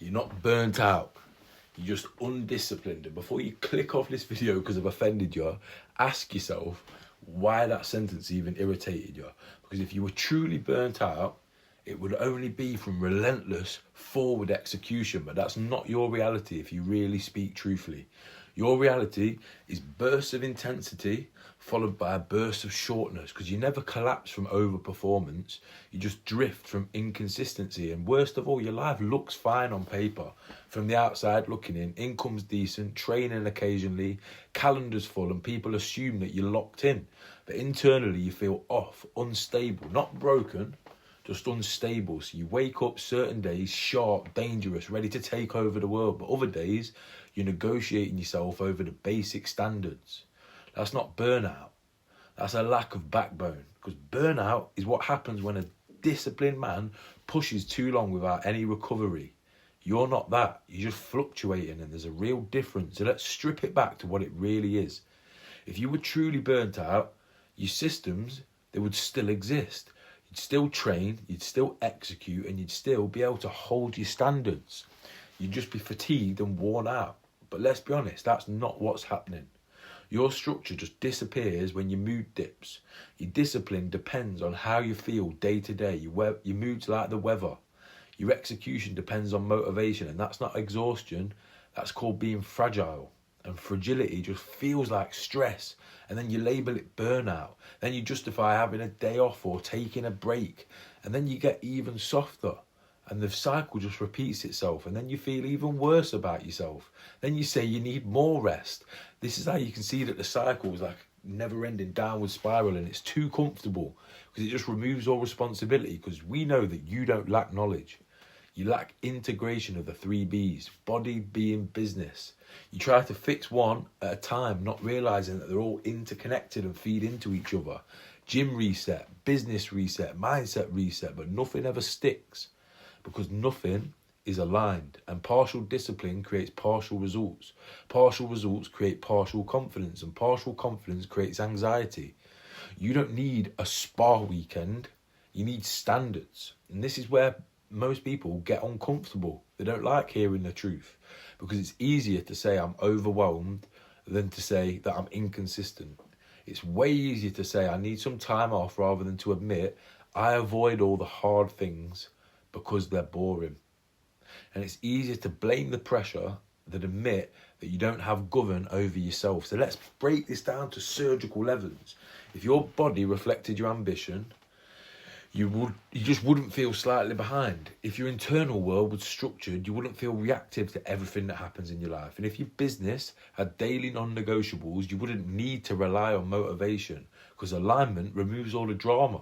You're not burnt out. You're just undisciplined. And before you click off this video because I've offended you, ask yourself why that sentence even irritated you. Because if you were truly burnt out, it would only be from relentless forward execution. But that's not your reality if you really speak truthfully. Your reality is bursts of intensity followed by a burst of shortness, because you never collapse from overperformance. You just drift from inconsistency. And worst of all, your life looks fine on paper. From the outside looking in, income's decent, training occasionally, calendar's full, and people assume that you're locked in. But internally you feel off, unstable, not broken, just unstable. So you wake up certain days sharp, dangerous, ready to take over the world. But other days, you're negotiating yourself over the basic standards. That's not burnout. That's a lack of backbone. Because burnout is what happens when a disciplined man pushes too long without any recovery. You're not that. You're just fluctuating, and there's a real difference. So let's strip it back to what it really is. If you were truly burnt out, your systems, they would still exist. You'd still train, you'd still execute, and you'd still be able to hold your standards. You'd just be fatigued and worn out. But let's be honest, that's not what's happening. Your structure just disappears when your mood dips. Your discipline depends on how you feel day to day. Your mood's like the weather. Your execution depends on motivation, and that's not exhaustion. That's called being fragile. And fragility just feels like stress, and then you label it burnout. Then you justify having a day off or taking a break, and then you get even softer. And the cycle just repeats itself, and then you feel even worse about yourself. Then you say you need more rest. This is how you can see that the cycle is like a never-ending downward spiral, and it's too comfortable because it just removes all responsibility, because we know that you don't lack knowledge. You lack integration of the 3 Bs, body, being, business. You try to fix one at a time, not realising that they're all interconnected and feed into each other. Gym reset, business reset, mindset reset, but nothing ever sticks. Because nothing is aligned, and partial discipline creates partial results. Partial results create partial confidence, and partial confidence creates anxiety. You don't need a spa weekend, you need standards. And this is where most people get uncomfortable. They don't like hearing the truth, because it's easier to say I'm overwhelmed than to say that I'm inconsistent. It's way easier to say I need some time off rather than to admit I avoid all the hard things because they're boring. And it's easier to blame the pressure than admit that you don't have govern over yourself. So let's break this down to surgical levels. If your body reflected your ambition, you just wouldn't feel slightly behind. If your internal world was structured, you wouldn't feel reactive to everything that happens in your life. And if your business had daily non-negotiables, you wouldn't need to rely on motivation, because alignment removes all the drama.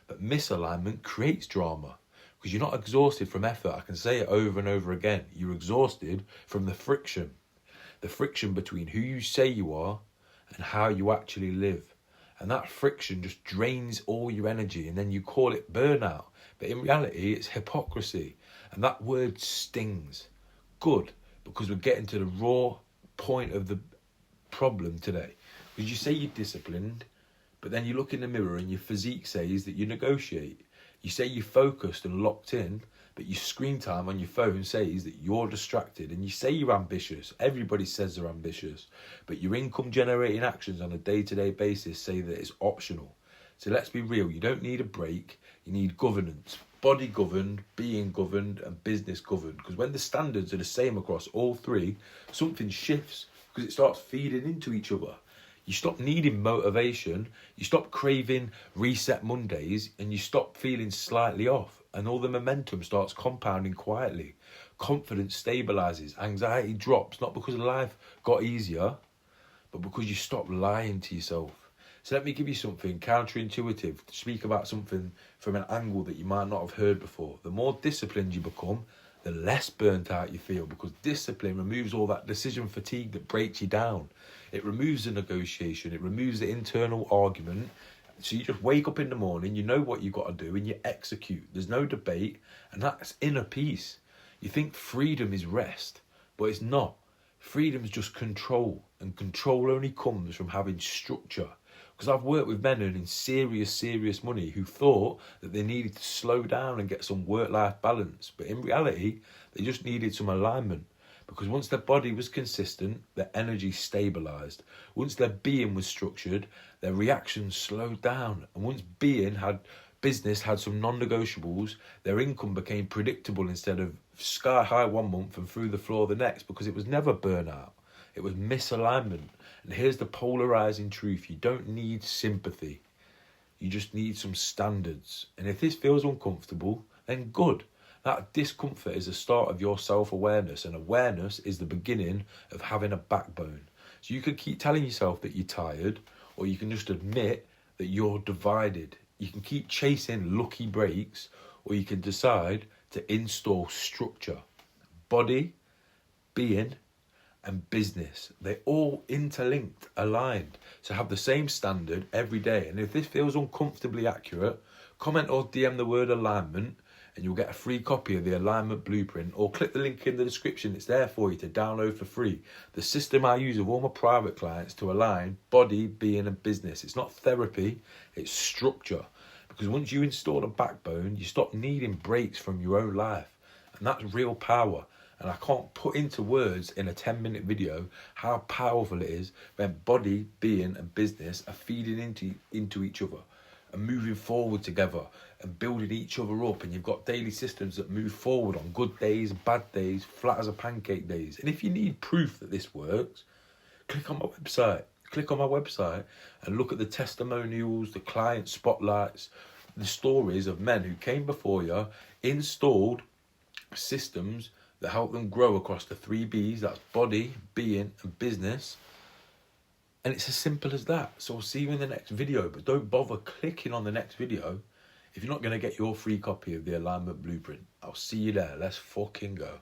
But misalignment creates drama. Because you're not exhausted from effort. I can say it over and over again. You're exhausted from the friction. The friction between who you say you are and how you actually live. And that friction just drains all your energy, and then you call it burnout. But in reality, it's hypocrisy. And that word stings. Good, because we're getting to the raw point of the problem today. Because you say you're disciplined, but then you look in the mirror and your physique says that you negotiate. You say you're focused and locked in, but your screen time on your phone says that you're distracted. And you say you're ambitious. Everybody says they're ambitious. But your income generating actions on a day-to-day basis say that it's optional. So let's be real. You don't need a break. You need governance. Body governed, being governed, and business governed. Because when the standards are the same across all 3, something shifts, because it starts feeding into each other. You stop needing motivation, you stop craving reset Mondays, and you stop feeling slightly off, and all the momentum starts compounding quietly. Confidence stabilises, anxiety drops, not because life got easier, but because you stop lying to yourself. So let me give you something counterintuitive, to speak about something from an angle that you might not have heard before. The more disciplined you become, the less burnt out you feel, because discipline removes all that decision fatigue that breaks you down. It removes the negotiation, it removes the internal argument. So you just wake up in the morning, you know what you've got to do, and you execute. There's no debate, and that's inner peace. You think freedom is rest, but it's not. Freedom is just control, and control only comes from having structure. Because I've worked with men earning serious money who thought that they needed to slow down and get some work-life balance. But in reality, they just needed some alignment. Because once their body was consistent, their energy stabilised. Once their being was structured, their reactions slowed down. And once business had some non-negotiables, their income became predictable instead of sky high one month and through the floor the next, because it was never burnout. It was misalignment. And here's the polarizing truth. You don't need sympathy. You just need some standards. And if this feels uncomfortable, then good. That discomfort is the start of your self-awareness, and awareness is the beginning of having a backbone. So you could keep telling yourself that you're tired, or you can just admit that you're divided. You can keep chasing lucky breaks, or you can decide to install structure. Body, being, and business, they all interlinked, aligned, to have the same standard every day. And if this feels uncomfortably accurate, comment or DM the word alignment, and you'll get a free copy of the alignment blueprint, or click the link in the description. It's there for you to download for free. The system I use with all my private clients to align body, being, and business. It's not therapy, it's structure. Because once you install a backbone, you stop needing breaks from your own life. And that's real power. And I can't put into words in a 10-minute video how powerful it is when body, being, and business are feeding into each other and moving forward together and building each other up. And you've got daily systems that move forward on good days, bad days, flat as a pancake days. And if you need proof that this works, click on my website. Click on my website and look at the testimonials, the client spotlights, the stories of men who came before you, installed systems that help them grow across the 3 Bs, that's body, being, and business. And it's as simple as that. So I'll see you in the next video, but don't bother clicking on the next video if you're not going to get your free copy of the alignment blueprint. I'll see you there. Let's fucking go.